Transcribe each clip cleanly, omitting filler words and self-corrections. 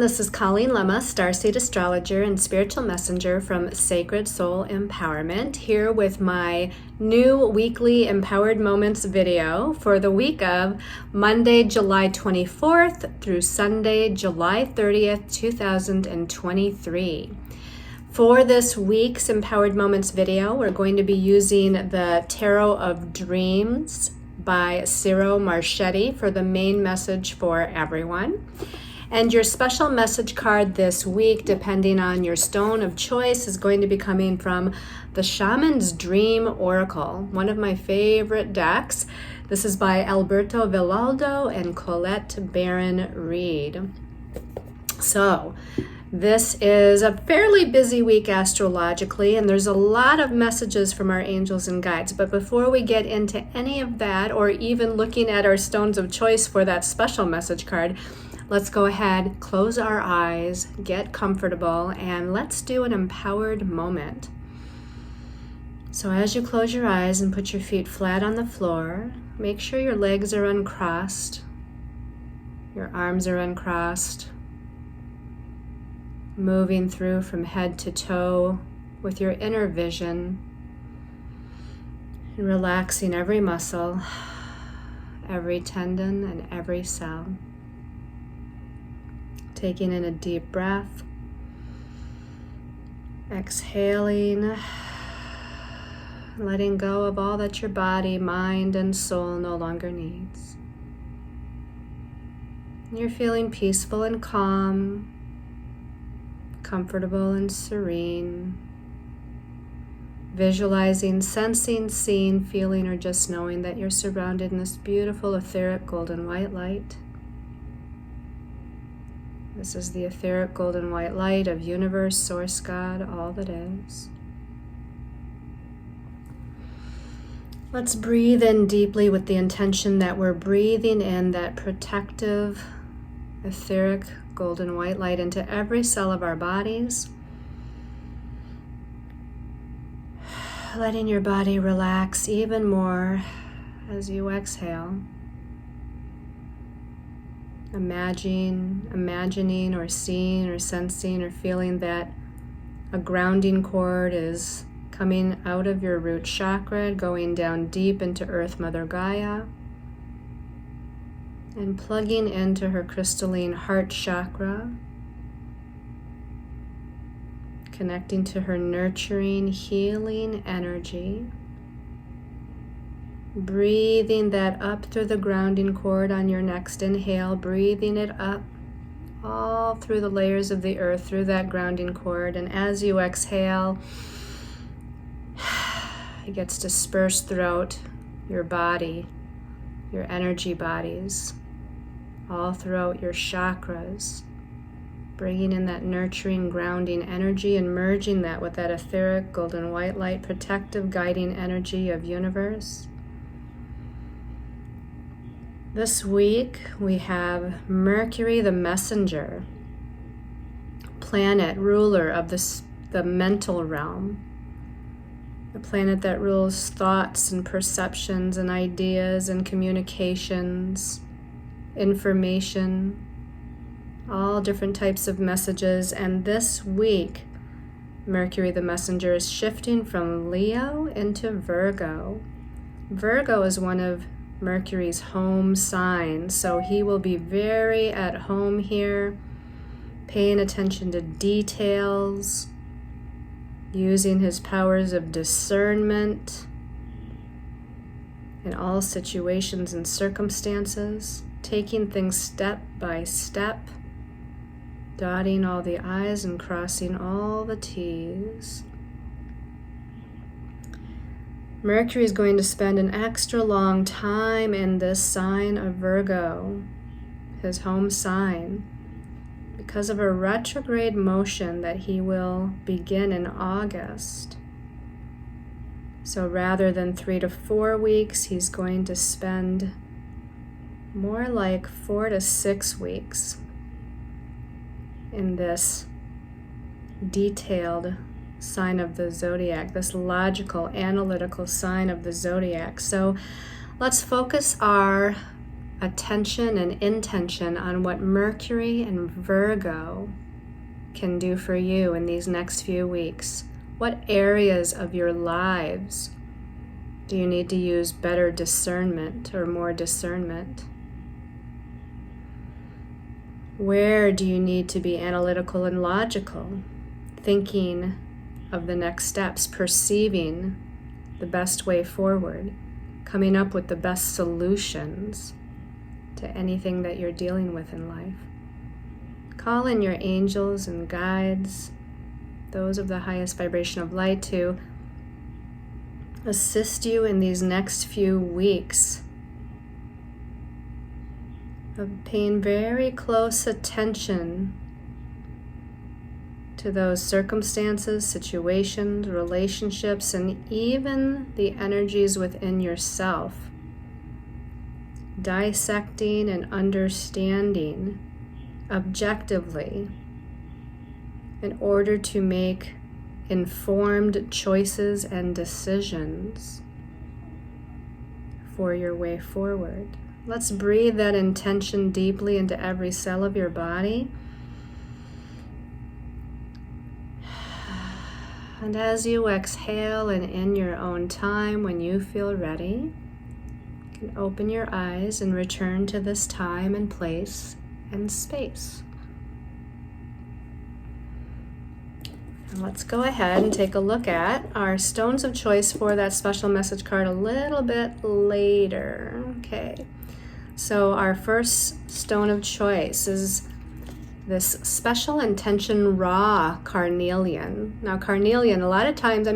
everyone. This is Colleen Lemma, Starseed Astrologer and Spiritual Messenger from Sacred Soul Empowerment, here with my new weekly Empowered Moments video for the week of Monday, July 24th through Sunday, July 30th, 2023. For this week's Empowered Moments video, we're going to be using the Tarot of Dreams by Ciro Marchetti for the main message for everyone. And your special message card this week, depending on your stone of choice, is going to be coming from the Shaman's Dream Oracle, one of my favorite decks. This is by Alberto Villaldo and Colette Barron Reed. So, this is a fairly busy week astrologically, and there's a lot of messages from our angels and guides. But before we get into any of that, or even looking at our stones of choice for that special message card, let's go ahead, close our eyes, get comfortable, and let's do an empowered moment. So as you close your eyes and put your feet flat on the floor, make sure your legs are uncrossed, your arms are uncrossed, moving through from head to toe with your inner vision, and relaxing every muscle, every tendon, and every cell. Taking in a deep breath, exhaling, letting go of all that your body, mind, and soul no longer needs. You're feeling peaceful and calm, comfortable and serene, visualizing, sensing, seeing, feeling, or just knowing that you're surrounded in this beautiful etheric golden white light. This is the etheric golden white light of universe, source, God, all that is. Let's breathe in deeply with the intention that we're breathing in that protective, etheric golden white light into every cell of our bodies. Letting your body relax even more as you exhale. Imagining or seeing or sensing or feeling that a grounding cord is coming out of your root chakra, going down deep into Earth Mother Gaia, and plugging into her crystalline heart chakra, connecting to her nurturing, healing energy. Breathing that up through the grounding cord on your next inhale, breathing it up all through the layers of the earth, through that grounding cord. And as you exhale, it gets dispersed throughout your body, your energy bodies, all throughout your chakras, bringing in that nurturing, grounding energy and merging that with that etheric golden white light, protective, guiding energy of universe. This week we have Mercury the messenger, planet ruler of the mental realm, the planet that rules thoughts and perceptions and ideas and communications, information, all different types of messages. And this week, Mercury the messenger is shifting from Leo into Virgo. Virgo is one of Mercury's home signs, so he will be very at home here, paying attention to details, using his powers of discernment in all situations and circumstances, taking things step by step, dotting all the I's and crossing all the T's. Mercury is going to spend an extra long time in this sign of Virgo, his home sign, because of a retrograde motion that he will begin in August. So rather than 3 to 4 weeks, he's going to spend more like 4 to 6 weeks in this detailed sign of the zodiac, this logical, analytical sign of the zodiac. So let's focus our attention and intention on what Mercury and Virgo can do for you in these next few weeks. What areas of your lives do you need to use better discernment or more discernment? Where do you need to be analytical and logical, thinking of the next steps, perceiving the best way forward, coming up with the best solutions to anything that you're dealing with in life? Call in your angels and guides, those of the highest vibration of light, to assist you in these next few weeks of paying very close attention to those circumstances, situations, relationships, and even the energies within yourself. Dissecting and understanding objectively in order to make informed choices and decisions for your way forward. Let's breathe that intention deeply into every cell of your body. And as you exhale and in your own time, when you feel ready, you can open your eyes and return to this time and place and space. And let's go ahead and take a look at our stones of choice for that special message card a little bit later. Okay, so our first stone of choice is this special intention raw carnelian. Now carnelian, a lot of times,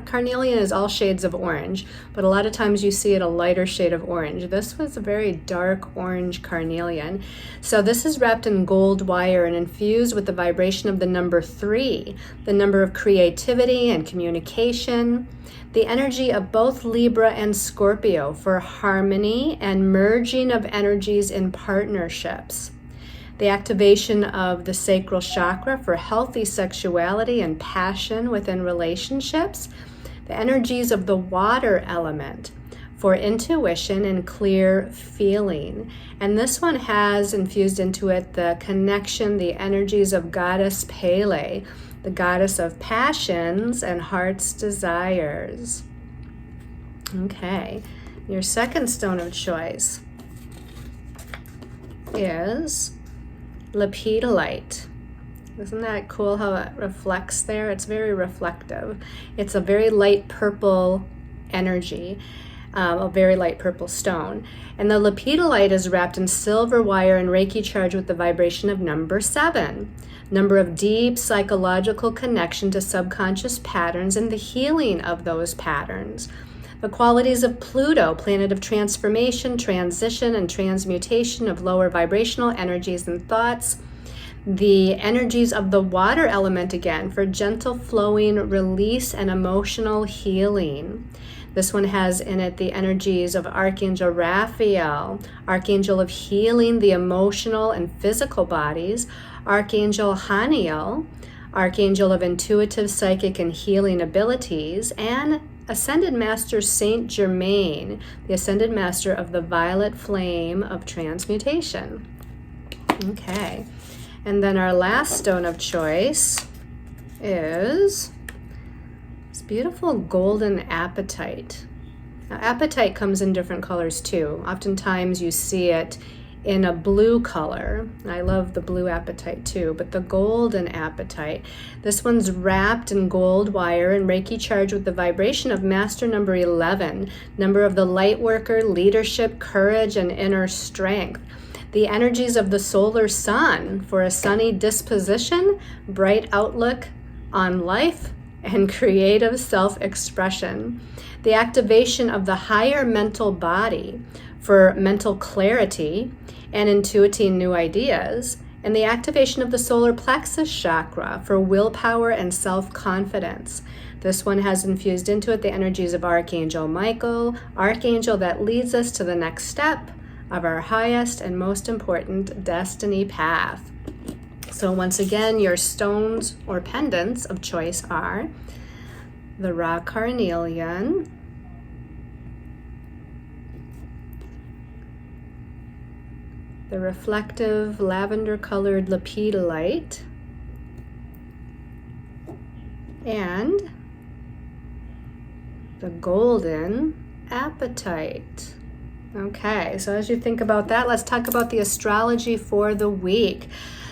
carnelian is all shades of orange, but a lot of times you see it a lighter shade of orange. This was a very dark orange carnelian. So this is wrapped in gold wire and infused with the vibration of the number 3, the number of creativity and communication, the energy of both Libra and Scorpio for harmony and merging of energies in partnerships. The activation of the sacral chakra for healthy sexuality and passion within relationships. The energies of the water element for intuition and clear feeling. And this one has infused into it the connection, the energies of goddess Pele, the goddess of passions and heart's desires. Okay, your second stone of choice is lepidolite. Isn't that cool how it reflects there? It's very reflective. It's a very light purple energy, a very light purple stone. And the lepidolite is wrapped in silver wire and Reiki charged with the vibration of number 7. Number of deep psychological connection to subconscious patterns and the healing of those patterns. The qualities of Pluto, planet of transformation, transition, and transmutation of lower vibrational energies and thoughts. The energies of the water element again for gentle flowing release and emotional healing. This one has in it the energies of Archangel Raphael, Archangel of healing the emotional and physical bodies, Archangel Haniel, Archangel of intuitive, psychic, and healing abilities, and Ascended Master Saint Germain, the Ascended Master of the violet flame of transmutation. Okay, and then our last stone of choice is this beautiful golden apatite. Now, apatite comes in different colors too. Oftentimes you see it in a blue color. I love the blue apatite too, but the golden apatite, this one's wrapped in gold wire and Reiki charged with the vibration of master number 11, number of the light worker, leadership, courage, and inner strength. The energies of the solar sun for a sunny disposition, bright outlook on life, and creative self-expression. The activation of the higher mental body for mental clarity and intuiting new ideas, and the activation of the solar plexus chakra for willpower and self-confidence. This one has infused into it the energies of Archangel Michael, Archangel that leads us to the next step of our highest and most important destiny path. So once again, your stones or pendants of choice are the raw carnelian, the reflective lavender-colored lepidolite, and the golden apatite. Okay, so as you think about that, let's talk about the astrology for the week.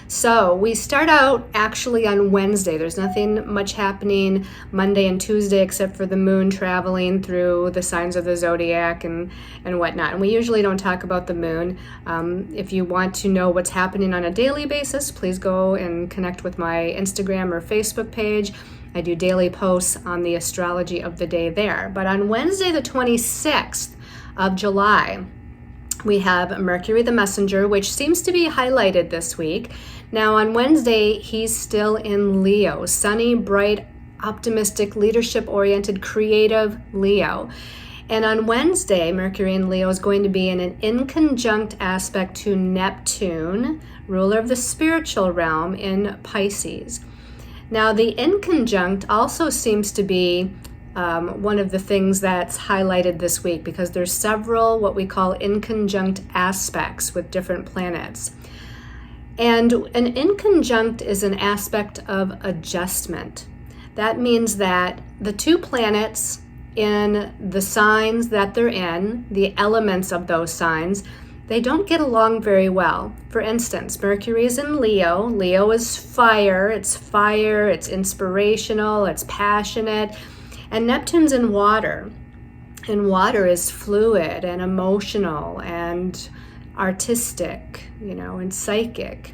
So we start out actually on Wednesday. There's nothing much happening Monday and Tuesday except for the moon traveling through the signs of the zodiac and whatnot. And we usually don't talk about the moon. If you want to know what's happening on a daily basis, please go and connect with my Instagram or Facebook page. I do daily posts on the astrology of the day there. But on Wednesday, the 26th of July, we have Mercury the Messenger, which seems to be highlighted this week. Now on Wednesday, he's still in Leo, sunny, bright, optimistic, leadership-oriented, creative Leo. And on Wednesday, Mercury in Leo is going to be in an inconjunct aspect to Neptune, ruler of the spiritual realm, in Pisces. Now the inconjunct also seems to be one of the things that's highlighted this week because there's several what we call inconjunct aspects with different planets. And an inconjunct is an aspect of adjustment. That means that the two planets in the signs that they're in, the elements of those signs, they don't get along very well. For instance, Mercury is in Leo. Leo is fire, it's inspirational, it's passionate. And Neptune's in water. And water is fluid and emotional and artistic, and psychic.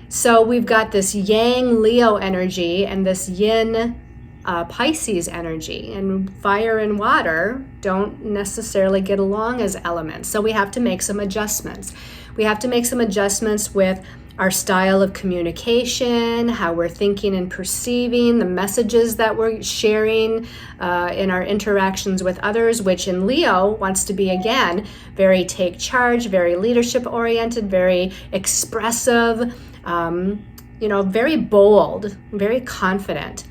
So we've got this yang Leo energy and this yin Pisces energy, and fire and water don't necessarily get along as elements. So we have to make some adjustments. We have to make some adjustments with our style of communication, how we're thinking and perceiving, the messages that we're sharing in our interactions with others, which in Leo wants to be, again, very take charge, very leadership oriented, very expressive, very bold, very confident.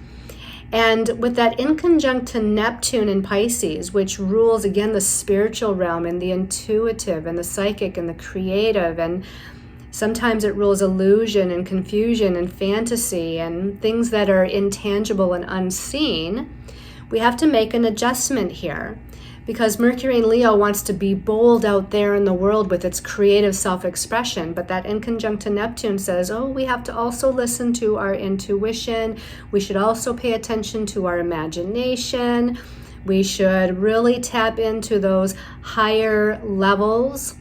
And with that inconjunct to Neptune in Pisces, which rules, again, the spiritual realm and the intuitive and the psychic and the creative, and sometimes it rules illusion and confusion and fantasy and things that are intangible and unseen, we have to make an adjustment here. Because Mercury in Leo wants to be bold out there in the world with its creative self-expression, but that inconjunct to Neptune says, we have to also listen to our intuition. We should also pay attention to our imagination. We should really tap into those higher levels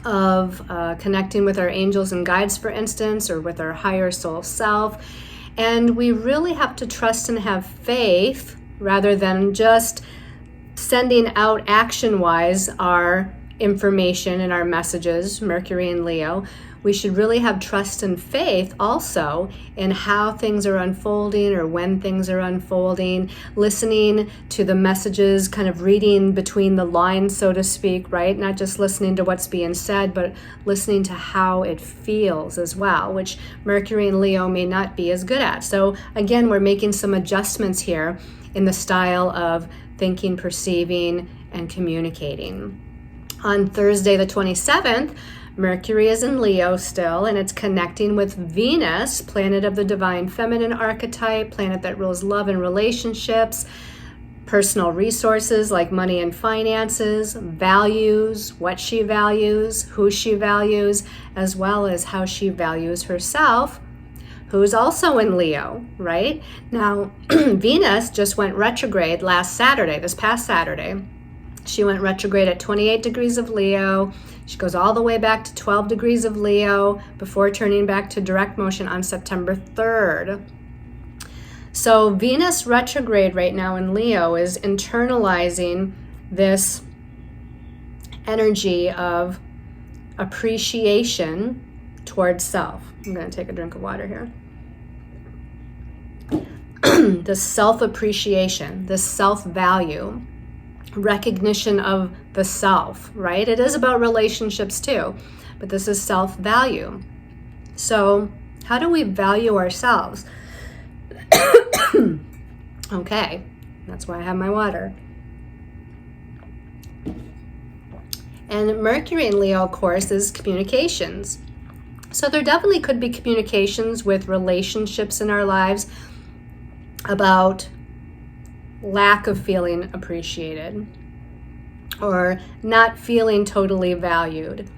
of connecting with our angels and guides, for instance, or with our higher soul self. And we really have to trust and have faith rather than just sending out action-wise our information and our messages, Mercury and Leo. We should really have trust and faith also in how things are unfolding or when things are unfolding, listening to the messages, kind of reading between the lines, so to speak, right? Not just listening to what's being said, but listening to how it feels as well, which Mercury and Leo may not be as good at. So again, we're making some adjustments here in the style of thinking, perceiving, and communicating. On Thursday, the 27th, Mercury is in Leo still, and it's connecting with Venus, planet of the divine feminine archetype, planet that rules love and relationships, personal resources like money and finances, values, what she values, who she values, as well as how she values herself, who's also in Leo, right? Now, Venus just went retrograde this past Saturday. She went retrograde at 28 degrees of Leo. She goes all the way back to 12 degrees of Leo before turning back to direct motion on September 3rd. So Venus retrograde right now in Leo is internalizing this energy of appreciation towards self. I'm going to take a drink of water here. The self-appreciation, the self-value, recognition of the self, right? It is about relationships too, but this is self-value. So how do we value ourselves? Okay, that's why I have my water. And Mercury in Leo, of course, is communications. So there definitely could be communications with relationships in our lives about lack of feeling appreciated or not feeling totally valued.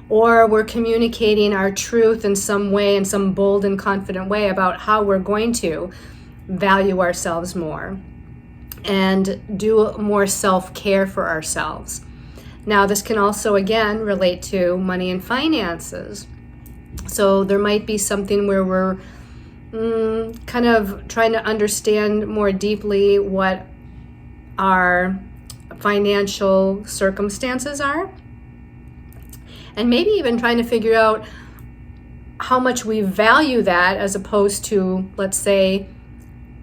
Or we're communicating our truth in some way, in some bold and confident way about how we're going to value ourselves more and do more self-care for ourselves. Now, this can also, again, relate to money and finances. So there might be something where we're kind of trying to understand more deeply what our financial circumstances are, and maybe even trying to figure out how much we value that as opposed to, let's say,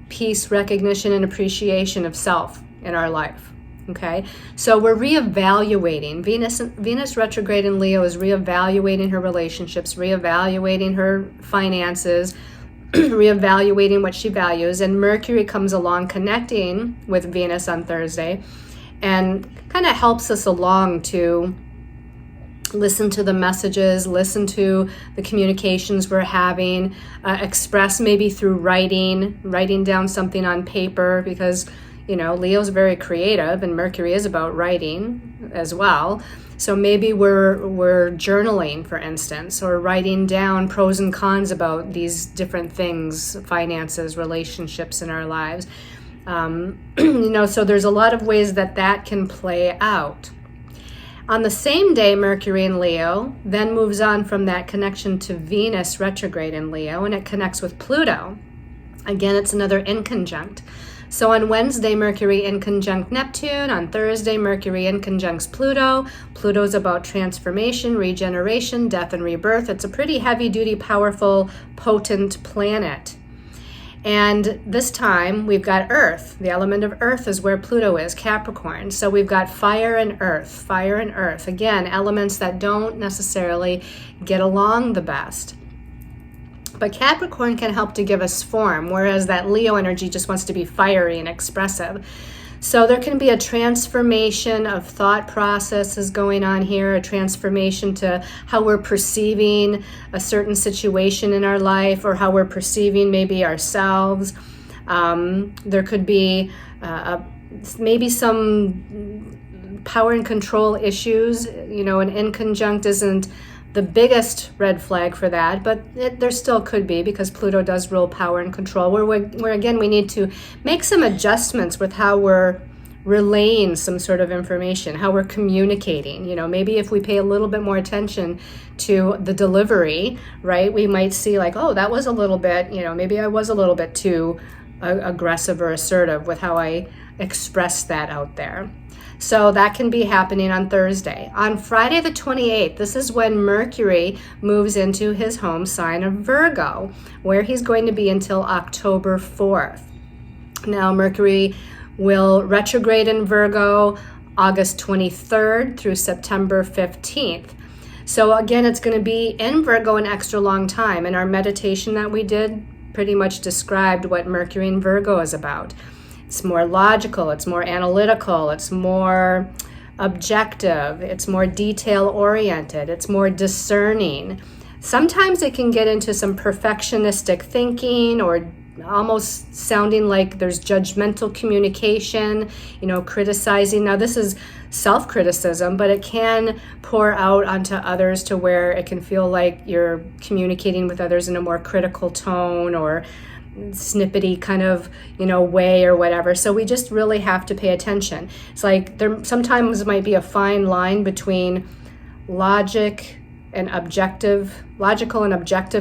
peace, recognition, and appreciation of self in our life. Okay, so we're reevaluating. Venus retrograde in Leo is reevaluating her relationships, reevaluating her finances, reevaluating what she values. And Mercury comes along connecting with Venus on Thursday and kind of helps us along to listen to the messages, listen to the communications we're having, express maybe through writing down something on paper, because Leo's very creative and Mercury is about writing as well. So maybe we're journaling, for instance, or writing down pros and cons about these different things, finances, relationships in our lives. So there's a lot of ways that can play out. On the same day, Mercury in Leo then moves on from that connection to Venus retrograde in Leo, and it connects with Pluto. Again, it's another inconjunct. So on Wednesday, Mercury inconjunct Neptune. On Thursday, Mercury inconjuncts Pluto. Pluto's about transformation, regeneration, death, and rebirth. It's a pretty heavy-duty, powerful, potent planet. And this time, we've got Earth. The element of Earth is where Pluto is, Capricorn. So we've got fire and earth. Again, elements that don't necessarily get along the best. But Capricorn can help to give us form, whereas that Leo energy just wants to be fiery and expressive. So there can be a transformation of thought processes going on here, a transformation to how we're perceiving a certain situation in our life or how we're perceiving maybe ourselves. There could be maybe some power and control issues. An inconjunct isn't the biggest red flag for that, but there still could be, because Pluto does rule power and control, where again we need to make some adjustments with how we're relaying some sort of information, how we're communicating. Maybe if we pay a little bit more attention to the delivery, right, we might see like, oh, that was a little bit, maybe I was a little bit too aggressive or assertive with how I expressed that out there. So that can be happening on Thursday. On Friday the 28th, this is when Mercury moves into his home sign of Virgo, where he's going to be until October 4th. Now, Mercury will retrograde in Virgo August 23rd through September 15th. So again, it's going to be in Virgo an extra long time. And our meditation that we did pretty much described what Mercury in Virgo is about. It's more logical, it's more analytical, it's more objective, it's more detail-oriented, it's more discerning. Sometimes it can get into some perfectionistic thinking or almost sounding like there's judgmental communication, criticizing. Now, this is self-criticism, but it can pour out onto others to where it can feel like you're communicating with others in a more critical tone or snippety kind of way or whatever. So we just really have to pay attention. It's like there sometimes might be a fine line between logical and objective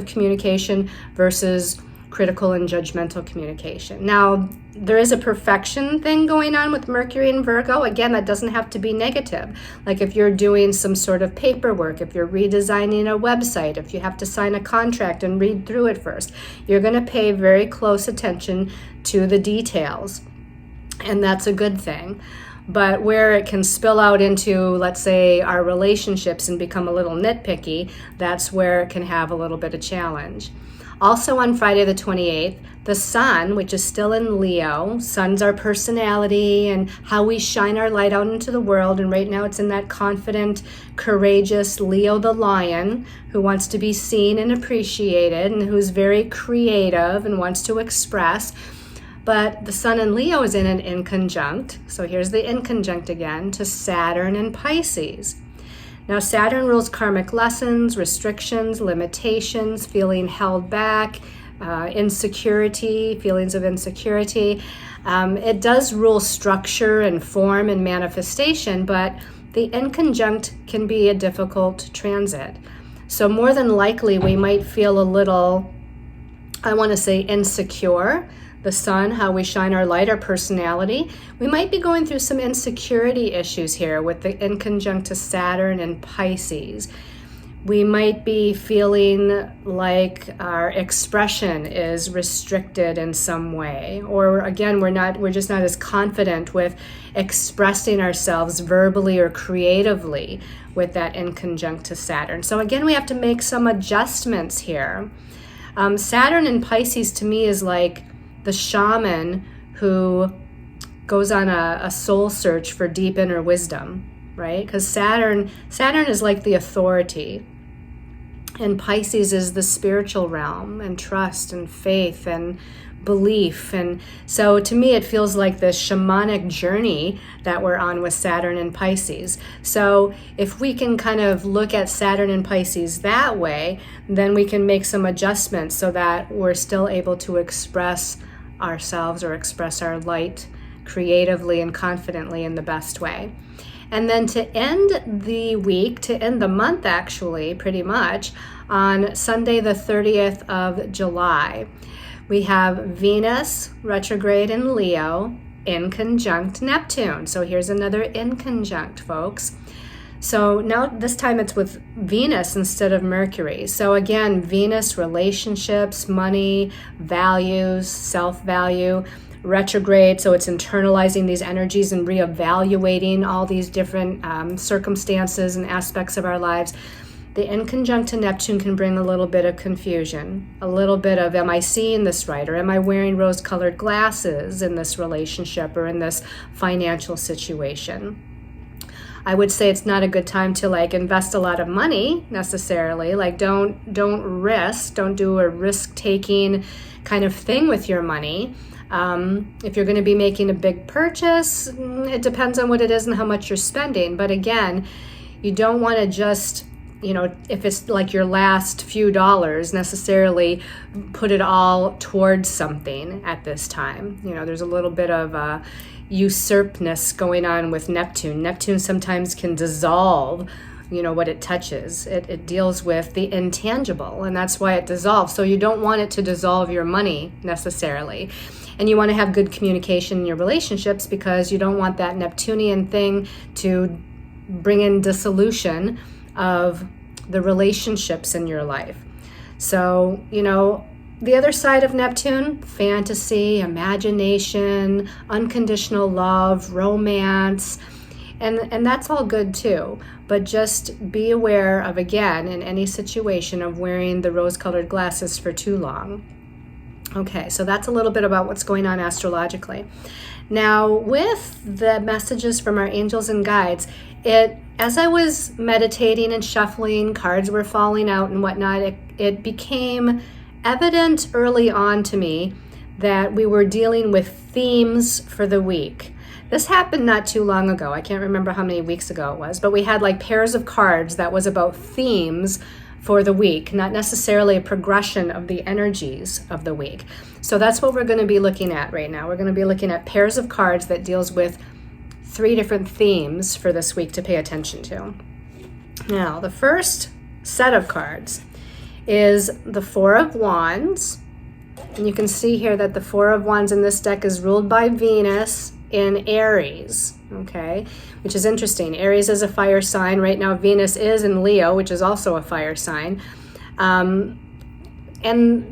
communication versus critical and judgmental communication. Now, there is a perfection thing going on with Mercury in Virgo. Again, that doesn't have to be negative. Like if you're doing some sort of paperwork, if you're redesigning a website, if you have to sign a contract and read through it first, you're going to pay very close attention to the details. And that's a good thing. But where it can spill out into, let's say, our relationships and become a little nitpicky, that's where it can have a little bit of challenge. Also on Friday the 28th, the sun, which is still in Leo, sun's our personality and how we shine our light out into the world. And right now it's in that confident, courageous Leo the lion who wants to be seen and appreciated and who's very creative and wants to express. But the sun in Leo is in an inconjunct. So here's the inconjunct again to Saturn and Pisces. Now Saturn rules karmic lessons, restrictions, limitations, feeling held back, insecurity, feelings of insecurity. It does rule structure and form and manifestation, but the inconjunct can be a difficult transit. So more than likely we might feel a little, I want to say, insecure. The sun, how we shine our light, our personality. We might be going through some insecurity issues here with the inconjunct to Saturn and Pisces. We might be feeling like our expression is restricted in some way, or again, we're just not as confident with expressing ourselves verbally or creatively with that inconjunct to Saturn. So again, we have to make some adjustments here. Saturn in Pisces to me is like the shaman who goes on a soul search for deep inner wisdom, right? Because Saturn is like the authority, and Pisces is the spiritual realm and trust and faith and belief. And so to me, it feels like this shamanic journey that we're on with Saturn and Pisces. So if we can kind of look at Saturn and Pisces that way, then we can make some adjustments so that we're still able to express ourselves or express our light creatively and confidently in the best way. And then to end the week, to end the month actually, pretty much, on Sunday the 30th of July, we have Venus retrograde in Leo in conjunct Neptune. So here's another in conjunct, folks. So now this time it's with Venus instead of Mercury. So again, Venus, relationships, money, values, self-value, retrograde. So it's internalizing these energies and reevaluating all these different circumstances and aspects of our lives. The inconjunct to Neptune can bring a little bit of confusion, a little bit of, am I seeing this right? Or am I wearing rose-colored glasses in this relationship or in this financial situation? I would say it's not a good time to like invest a lot of money necessarily. Like don't risk, don't do a risk-taking kind of thing with your money. If you're going to be making a big purchase, it depends on what it is and how much you're spending. But again, you don't want to just, if it's like your last few dollars, necessarily put it all towards something at this time. There's a little bit of usurpness going on with Neptune. Neptune sometimes can dissolve, what it touches. It deals with the intangible, and that's why it dissolves. So you don't want it to dissolve your money necessarily. And you want to have good communication in your relationships because you don't want that Neptunian thing to bring in dissolution of the relationships in your life. So, the other side of Neptune, fantasy, imagination, unconditional love, romance, and that's all good too. But just be aware of, again, in any situation, of wearing the rose-colored glasses for too long. Okay, so that's a little bit about what's going on astrologically. Now, with the messages from our angels and guides, as I was meditating and shuffling, cards were falling out and whatnot, it became evident early on to me that we were dealing with themes for the week. This happened not too long ago. I can't remember how many weeks ago it was, but we had like pairs of cards that was about themes for the week, not necessarily a progression of the energies of the week. So that's what we're going to be looking at right now. We're going to be looking at pairs of cards that deals with 3 different themes for this week to pay attention to. Now, the first set of cards is the Four of Wands. And you can see here that the Four of Wands in this deck is ruled by Venus in Aries, okay? Which is interesting. Aries is a fire sign. Right now, Venus is in Leo, which is also a fire sign. And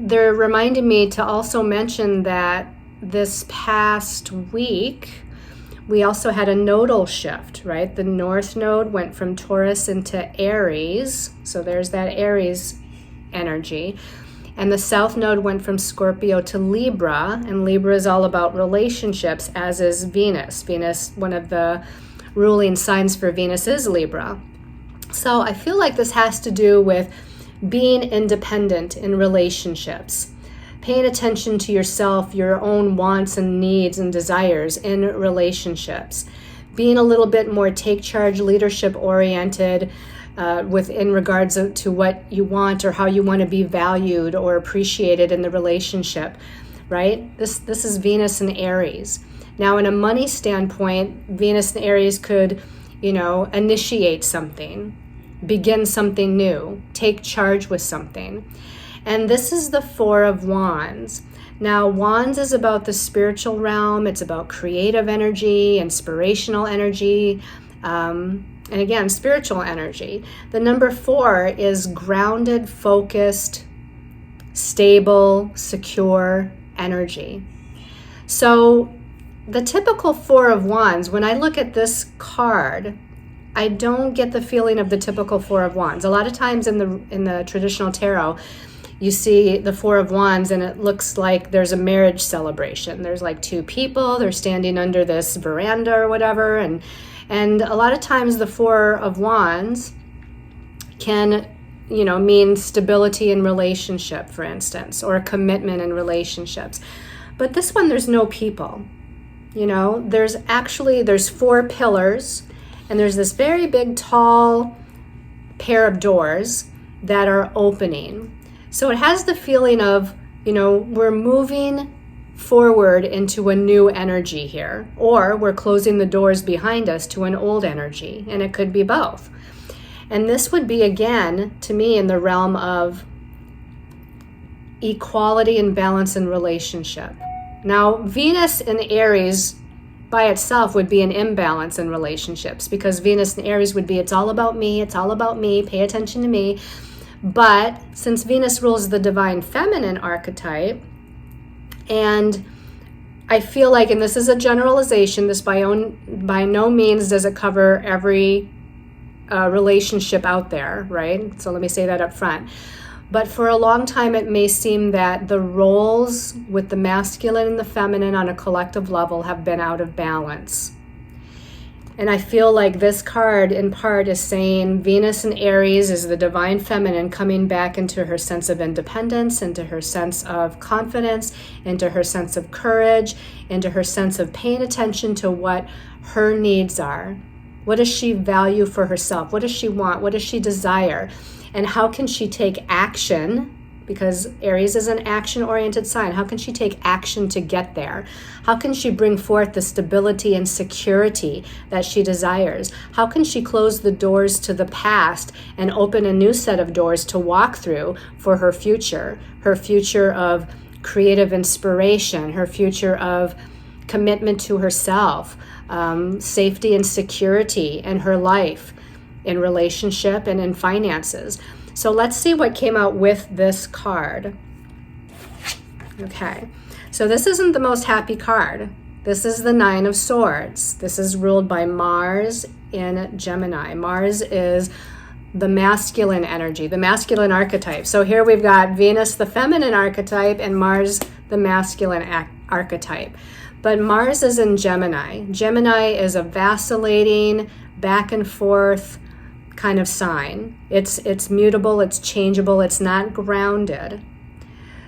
they're reminding me to also mention that this past week, we also had a nodal shift, right? The North Node went from Taurus into Aries. So there's that Aries energy. And the South Node went from Scorpio to Libra, and Libra is all about relationships, as is Venus. Venus, one of the ruling signs for Venus is Libra. So I feel like this has to do with being independent in relationships, paying attention to yourself, your own wants and needs and desires in relationships, being a little bit more take charge, leadership oriented, in regards to what you want or how you want to be valued or appreciated in the relationship, right? This is Venus in Aries. Now, in a money standpoint, Venus in Aries could, initiate something, begin something new, take charge with something. And this is the Four of Wands. Now, Wands is about the spiritual realm. It's about creative energy, inspirational energy, and again, spiritual energy. The number 4 is grounded, focused, stable, secure energy. So the typical Four of Wands, when I look at this card, I don't get the feeling of the typical Four of Wands. A lot of times in the traditional tarot, you see the Four of Wands and it looks like there's a marriage celebration. There's like two people, they're standing under this veranda or whatever, and a lot of times the Four of Wands can, mean stability in relationship, for instance, or a commitment in relationships. But this one, there's no people. There's 4 pillars, and there's this very big, tall pair of doors that are opening. So it has the feeling of, we're moving forward into a new energy here, or we're closing the doors behind us to an old energy, and it could be both. And this would be, again, to me, in the realm of equality and balance in relationship. Now, Venus in Aries by itself would be an imbalance in relationships, because Venus in Aries would be, it's all about me, pay attention to me. But since Venus rules the divine feminine archetype, and I feel like, and this is a generalization, this by no means does it cover every relationship out there, right? So let me say that up front. But for a long time, it may seem that the roles with the masculine and the feminine on a collective level have been out of balance. And I feel like this card in part is saying Venus in Aries is the divine feminine coming back into her sense of independence, into her sense of confidence, into her sense of courage, into her sense of paying attention to what her needs are. What does she value for herself? What does she want? What does she desire? And how can she take action? Because Aries is an action-oriented sign. How can she take action to get there? How can she bring forth the stability and security that she desires? How can she close the doors to the past and open a new set of doors to walk through for her future of creative inspiration, her future of commitment to herself, safety and security in her life, in relationship and in finances. So let's see what came out with this card. Okay, so this isn't the most happy card. This is the Nine of Swords. This is ruled by Mars in Gemini. Mars is the masculine energy, the masculine archetype. So here we've got Venus, the feminine archetype, and Mars, the masculine archetype. But Mars is in Gemini. Gemini is a vacillating, back and forth kind of sign. It's mutable, it's changeable, it's not grounded.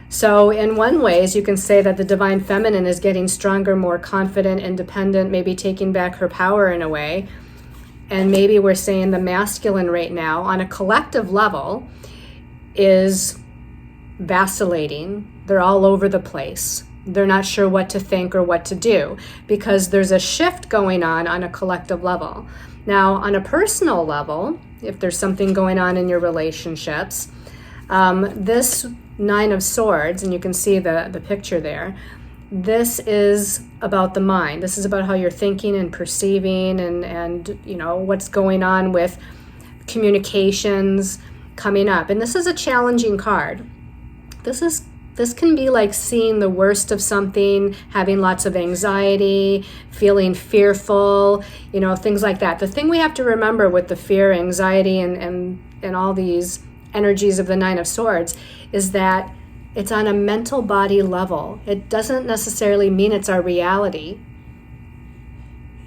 So in one ways, you can say that the divine feminine is getting stronger, more confident, independent, maybe taking back her power in a way. And maybe we're saying the masculine right now on a collective level is vacillating. They're all over the place. They're not sure what to think or what to do, because there's a shift going on a collective level. Now, on a personal level, if there's something going on in your relationships, this Nine of Swords, and you can see the picture there, this is about the mind. This is about how you're thinking and perceiving and what's going on with communications coming up. And this is a challenging card. This can be like seeing the worst of something, having lots of anxiety, feeling fearful, things like that. The thing we have to remember with the fear, anxiety, and all these energies of the Nine of Swords is that It's on a mental body level. It doesn't necessarily mean it's our reality.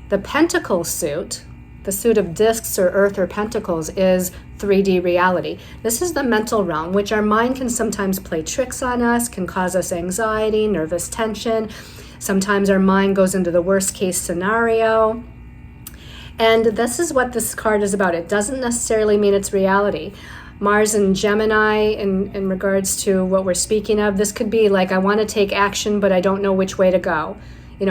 The pentacle suit, the suit of discs or earth or pentacles, is 3D reality. This is the mental realm, which our mind can sometimes play tricks on us, can cause us anxiety, nervous tension. Sometimes our mind goes into the worst case scenario. And this is what this card is about. It doesn't necessarily mean it's reality. Mars and Gemini, in regards to what we're speaking of, this could be like, I want to take action, but I don't know which way to go.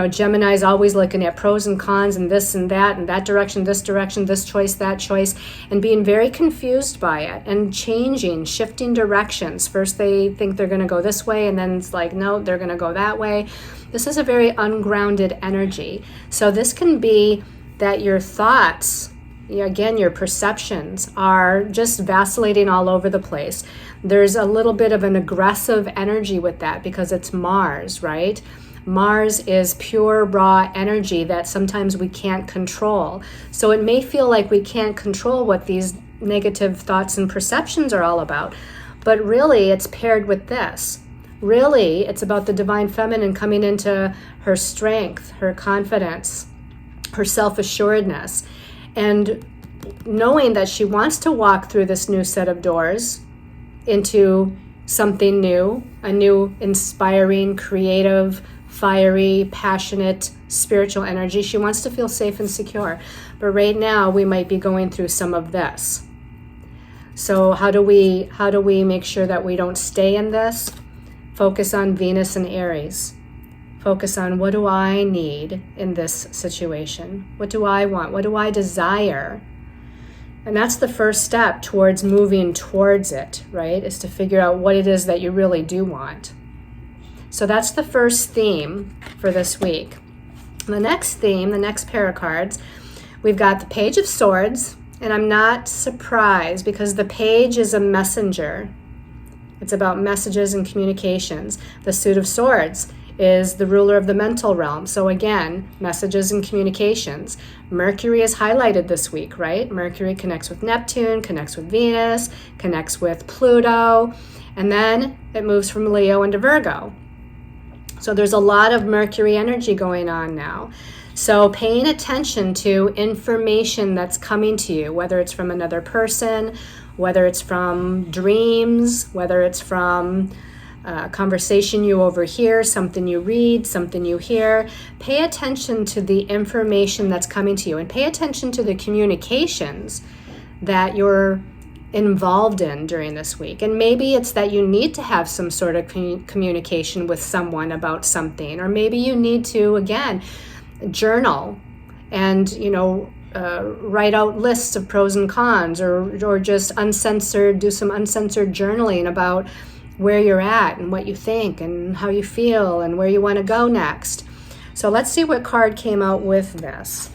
Gemini is always looking at pros and cons and this and that direction, this choice, that choice, and being very confused by it and changing, shifting directions. First they think they're going to go this way, and then it's like, no, they're going to go that way. This is a very ungrounded energy. So this can be that your thoughts, again, your perceptions are just vacillating all over the place. There's a little bit of an aggressive energy with that because it's Mars, right? Mars is pure, raw energy that sometimes we can't control. So it may feel like we can't control what these negative thoughts and perceptions are all about. But really, it's paired with this. Really, it's about the divine feminine coming into her strength, her confidence, her self-assuredness, and knowing that she wants to walk through this new set of doors into something new, a new, inspiring, creative, fiery, passionate, spiritual energy. She wants to feel safe and secure. But right now, we might be going through some of this. So how do we make sure that we don't stay in this? Focus on Venus and Aries. Focus on, what do I need in this situation? What do I want? What do I desire? And that's the first step towards moving towards it, right? Is to figure out what it is that you really do want. So that's the first theme for this week. The next theme, the next pair of cards, we've got the Page of Swords, and I'm not surprised because the page is a messenger. It's about messages and communications. The Suit of Swords is the ruler of the mental realm. So again, messages and communications. Mercury is highlighted this week, right? Mercury connects with Neptune, connects with Venus, connects with Pluto, and then it moves from Leo into Virgo. So there's a lot of Mercury energy going on now. So paying attention to information that's coming to you, whether it's from another person, whether it's from dreams, whether it's from a conversation you overhear, something you read, something you hear. Pay attention to the information that's coming to you, and pay attention to the communications that you're involved in during this week. And maybe it's that you need to have some sort of communication with someone about something, or maybe you need to, again, journal and, write out lists of pros and cons, or just do some uncensored journaling about where you're at and what you think and how you feel and where you want to go next. So let's see what card came out with this.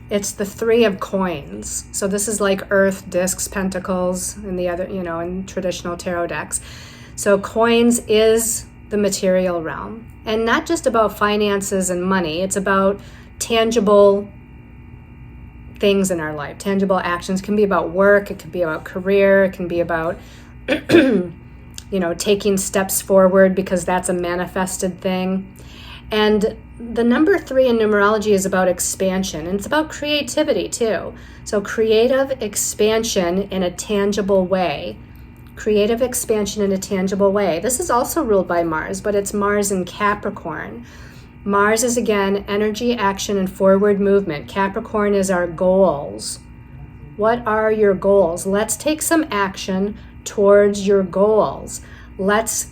It's the Three of Coins. So this is like Earth, discs, pentacles, and the other, in traditional tarot decks. So coins is the material realm, and not just about finances and money. It's about tangible things in our life, tangible actions. It can be about work, it can be about career, it can be about taking steps forward, because that's a manifested thing. And the number 3 in numerology is about expansion, and it's about creativity too. So creative expansion in a tangible way. Creative expansion in a tangible way. This is also ruled by Mars, but it's Mars in Capricorn. Mars is, again, energy, action, and forward movement. Capricorn is our goals. What are your goals? Let's take some action towards your goals. Let's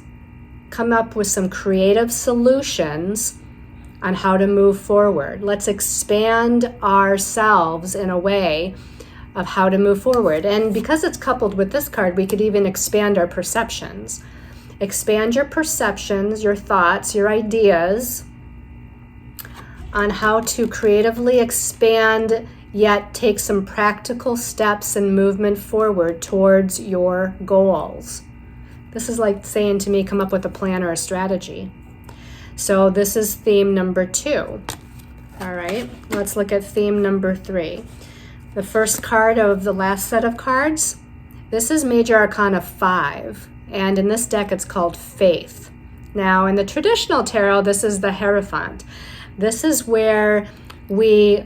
come up with some creative solutions on how to move forward. Let's expand ourselves in a way of how to move forward. And because it's coupled with this card, we could even expand our perceptions. Expand your perceptions, your thoughts, your ideas on how to creatively expand, yet take some practical steps and movement forward towards your goals. This is like saying to me, come up with a plan or a strategy. So this is theme number 2. All right, let's look at theme number 3. The first card of the last set of cards, this is Major Arcana 5. And in this deck, it's called Faith. Now, in the traditional tarot, this is the Hierophant. This is where we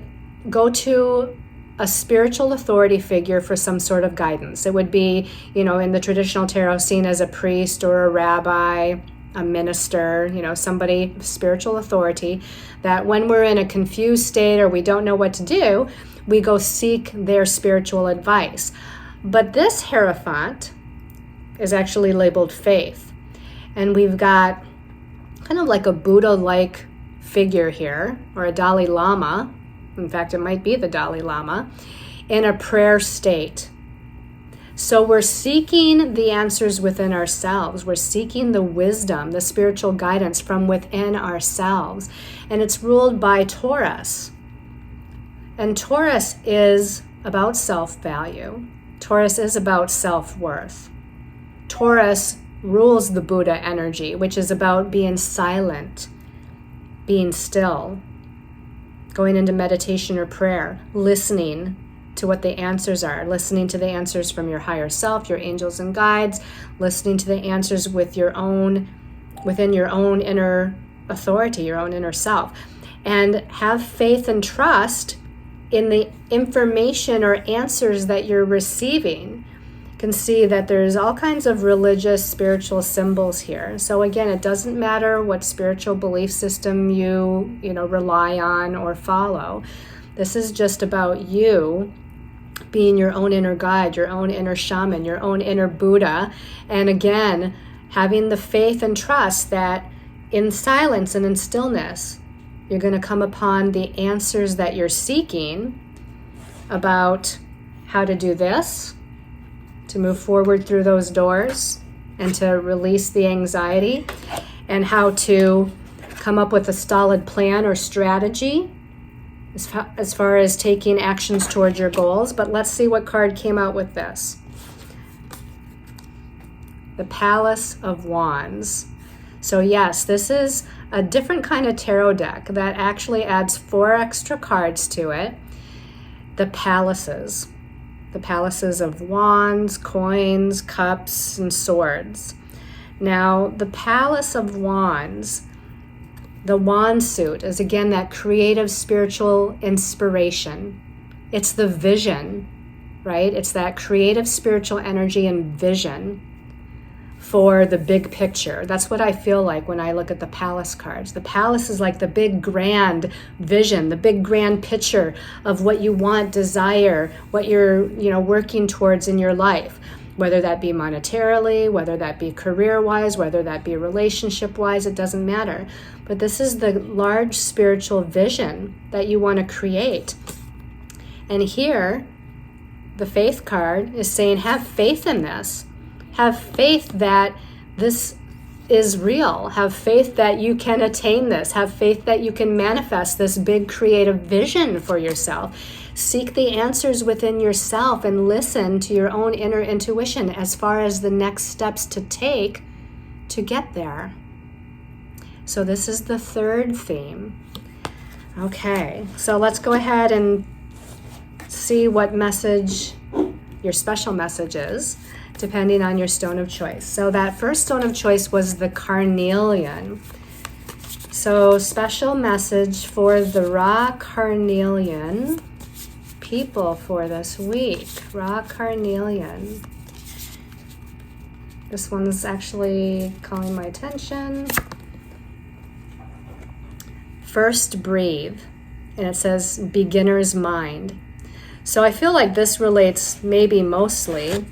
go to a spiritual authority figure for some sort of guidance. It would be, in the traditional tarot, seen as a priest or a rabbi, a minister, somebody, spiritual authority, that when we're in a confused state or we don't know what to do, we go seek their spiritual advice. But this Hierophant is actually labeled Faith. And we've got kind of like a Buddha-like figure here, or a Dalai Lama. In fact, it might be the Dalai Lama, in a prayer state. So we're seeking the answers within ourselves. We're seeking the wisdom, the spiritual guidance from within ourselves. And it's ruled by Taurus. And Taurus is about self-value. Taurus is about self-worth. Taurus rules the Buddha energy, which is about being silent, being still, going into meditation or prayer, listening to what the answers are, listening to the answers from your higher self, your angels and guides, listening to the answers within your own inner authority, your own inner self. And have faith and trust in the information or answers that you're receiving. You can see that there's all kinds of religious, spiritual symbols here. So again, it doesn't matter what spiritual belief system you rely on or follow. This is just about you being your own inner guide, your own inner shaman, your own inner Buddha. And again, having the faith and trust that in silence and in stillness, you're going to come upon the answers that you're seeking about how to do this, to move forward through those doors and to release the anxiety, and how to come up with a solid plan or strategy as far as taking actions towards your goals. But let's see what card came out with this. The Palace of Wands. So yes, this is a different kind of tarot deck that actually adds 4 extra cards to it. The palaces. The palaces of wands, coins, cups, and swords. Now, the Palace of Wands, the wand suit, is again that creative spiritual inspiration. It's the vision, right? It's that creative spiritual energy and vision for the big picture. That's what I feel like when I look at the palace cards. The palace is like the big grand vision, the big grand picture of what you want, desire, what you're, working towards in your life, whether that be monetarily, whether that be career-wise, whether that be relationship-wise, it doesn't matter. But this is the large spiritual vision that you want to create. And here, the Faith card is saying, have faith in this. Have faith that this is real. Have faith that you can attain this. Have faith that you can manifest this big creative vision for yourself. Seek the answers within yourself and listen to your own inner intuition as far as the next steps to take to get there. So this is the third theme. Okay, so let's go ahead and see what message your special message is, depending on your stone of choice. So that first stone of choice was the carnelian. So special message for the raw carnelian people for this week. Raw carnelian. This one's actually calling my attention. First, breathe. And it says beginner's mind. So I feel like this relates maybe mostly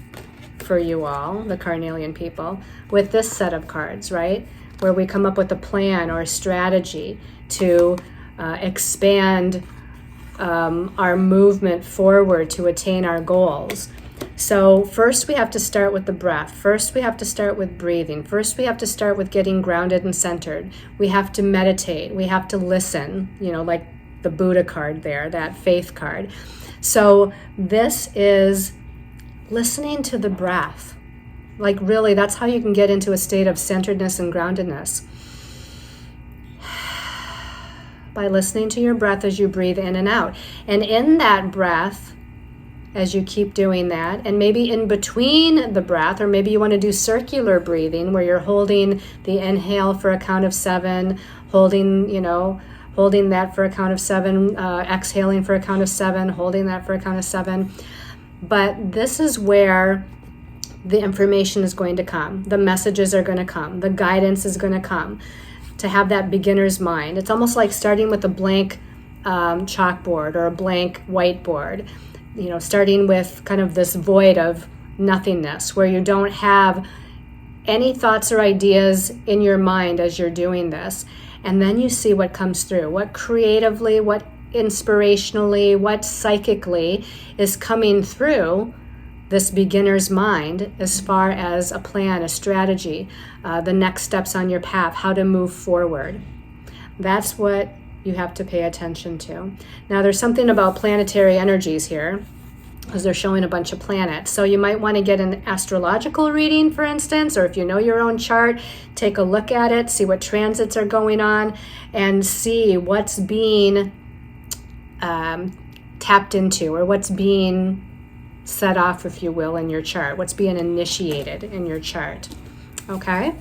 for you all, the carnelian people, with this set of cards, right? Where we come up with a plan or a strategy to expand our movement forward to attain our goals. So first we have to start with the breath. First we have to start with breathing. First we have to start with getting grounded and centered. We have to meditate. We have to listen, like the Buddha card there, that faith card. So this is listening to the breath. Like really, that's how you can get into a state of centeredness and groundedness. By listening to your breath as you breathe in and out. And in that breath, as you keep doing that. And maybe in between the breath, or maybe you want to do circular breathing where you're holding the inhale for a count of 7, holding that for a count of 7, exhaling for a count of 7, holding that for a count of 7. But this is where the information is going to come. The messages are going to come. The guidance is going to come. To have that beginner's mind. It's almost like starting with a blank chalkboard or a blank whiteboard. Starting with kind of this void of nothingness where you don't have any thoughts or ideas in your mind as you're doing this. And then you see what comes through, what creatively, what inspirationally, what psychically is coming through this beginner's mind as far as a plan, a strategy, the next steps on your path, how to move forward. That's what you have to pay attention to. Now, there's something about planetary energies here, because they're showing a bunch of planets. So you might want to get an astrological reading, for instance, or if you know your own chart, take a look at it, see what transits are going on, and see what's being tapped into, or what's being set off, if you will, in your chart, what's being initiated in your chart. Okay?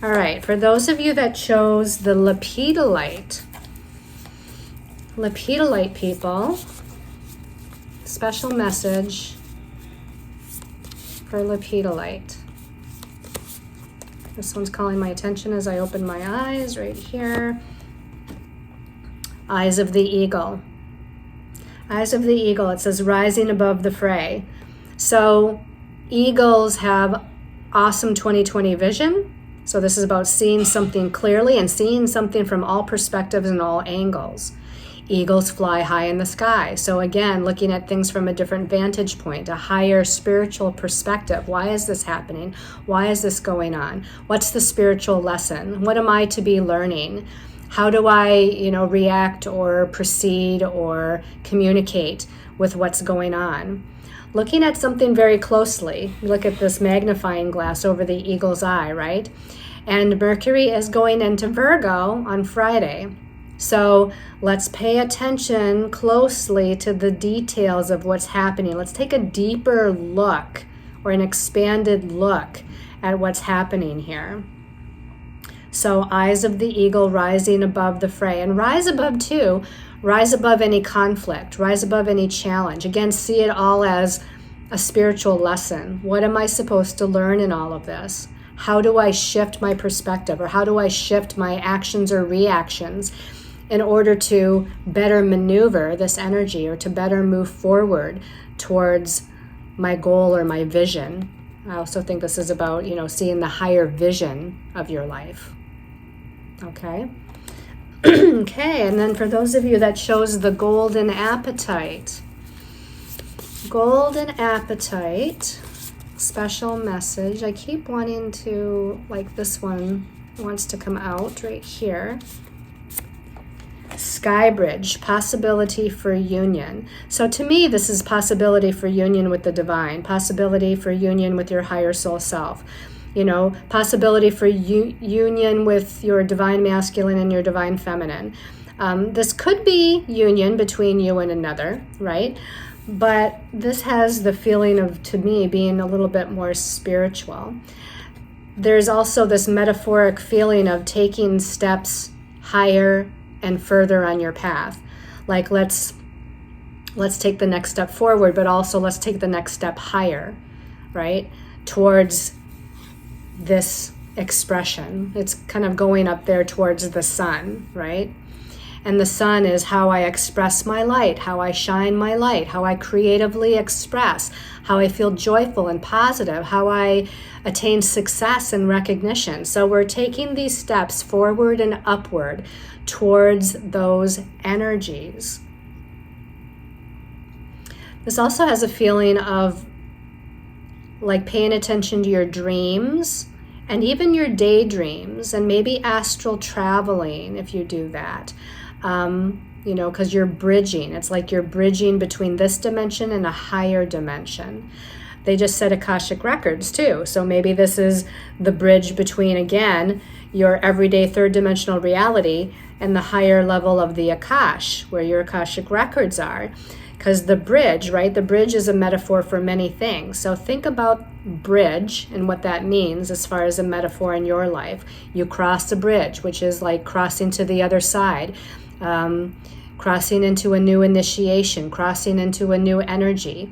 All right, for those of you that chose the lepidolite people, special message for lepidolite. This one's calling my attention as I open my eyes right here. Eyes of the eagle. Eyes of the eagle, it says rising above the fray. So eagles have awesome 20/20 vision. So this is about seeing something clearly and seeing something from all perspectives and all angles. Eagles fly high in the sky. So again, looking at things from a different vantage point, a higher spiritual perspective. Why is this happening? Why is this going on? What's the spiritual lesson? What am I to be learning? How do I, react or proceed or communicate with what's going on? Looking at something very closely, look at this magnifying glass over the eagle's eye, right? And Mercury is going into Virgo on Friday. So let's pay attention closely to the details of what's happening. Let's take a deeper look or an expanded look at what's happening here. So eyes of the eagle rising above the fray. And rise above too. Rise above any conflict. Rise above any challenge. Again, see it all as a spiritual lesson. What am I supposed to learn in all of this? How do I shift my perspective, or how do I shift my actions or reactions in order to better maneuver this energy, or to better move forward towards my goal or my vision? I also think this is about, seeing the higher vision of your life. Okay. Okay, and then for those of you that chose the golden appetite. Golden appetite, special message. I keep wanting to, like this one wants to come out right here. Skybridge, possibility for union. So to me, this is possibility for union with the divine, possibility for union with your higher soul self. Possibility for union with your divine masculine and your divine feminine. This could be union between you and another, right? But this has the feeling of, to me, being a little bit more spiritual. There's also this metaphoric feeling of taking steps higher and further on your path. Like let's take the next step forward, but also let's take the next step higher, right? Towards this expression. It's kind of going up there towards the sun, right? And the sun is how I express my light, how I shine my light, how I creatively express, how I feel joyful and positive, how I attain success and recognition. So we're taking these steps forward and upward towards those energies. This also has a feeling of like paying attention to your dreams and even your daydreams, and maybe astral traveling if you do that. Because you're bridging. It's like you're bridging between this dimension and a higher dimension. They just said Akashic Records too. So maybe this is the bridge between, again, your everyday third dimensional reality and the higher level of the Akash, where your Akashic Records are. Because the bridge, right? The bridge is a metaphor for many things. So think about bridge and what that means as far as a metaphor in your life. You cross a bridge, which is like crossing to the other side, crossing into a new initiation, crossing into a new energy,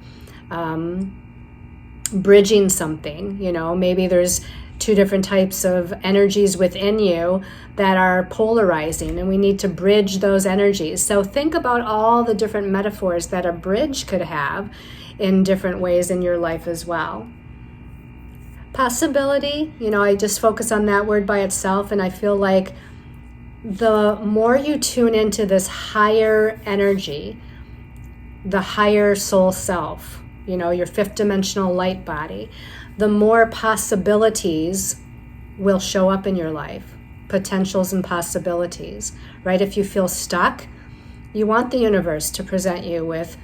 bridging something. You know, maybe there's two different types of energies within you that are polarizing, and we need to bridge those energies. So think about all the different metaphors that a bridge could have in different ways in your life as well. Possibility, you know, I just focus on that word by itself, and I feel like the more you tune into this higher energy, the higher soul self, you know, your fifth dimensional light body, the more possibilities will show up in your life, potentials and possibilities, right? If you feel stuck, you want the universe to present you with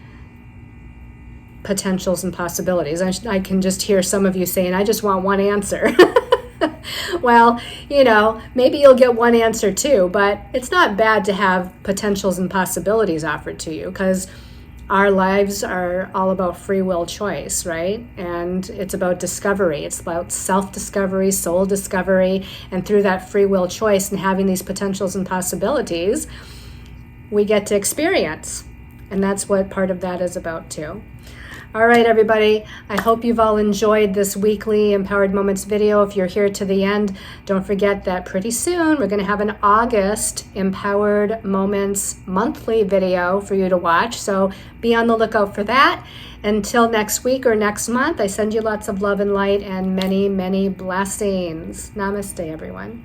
potentials and possibilities. I can just hear some of you saying, I just want one answer. Well, you know, maybe you'll get one answer too, but it's not bad to have potentials and possibilities offered to you, because our lives are all about free will choice, right? And it's about discovery. It's about self-discovery, soul discovery, and through that free will choice and having these potentials and possibilities, we get to experience. And that's what part of that is about too. All right, everybody, I hope you've all enjoyed this weekly Empowered Moments video. If you're here to the end, don't forget that pretty soon we're going to have an August Empowered Moments monthly video for you to watch. So be on the lookout for that. Until next week or next month, I send you lots of love and light and many, many blessings. Namaste, everyone.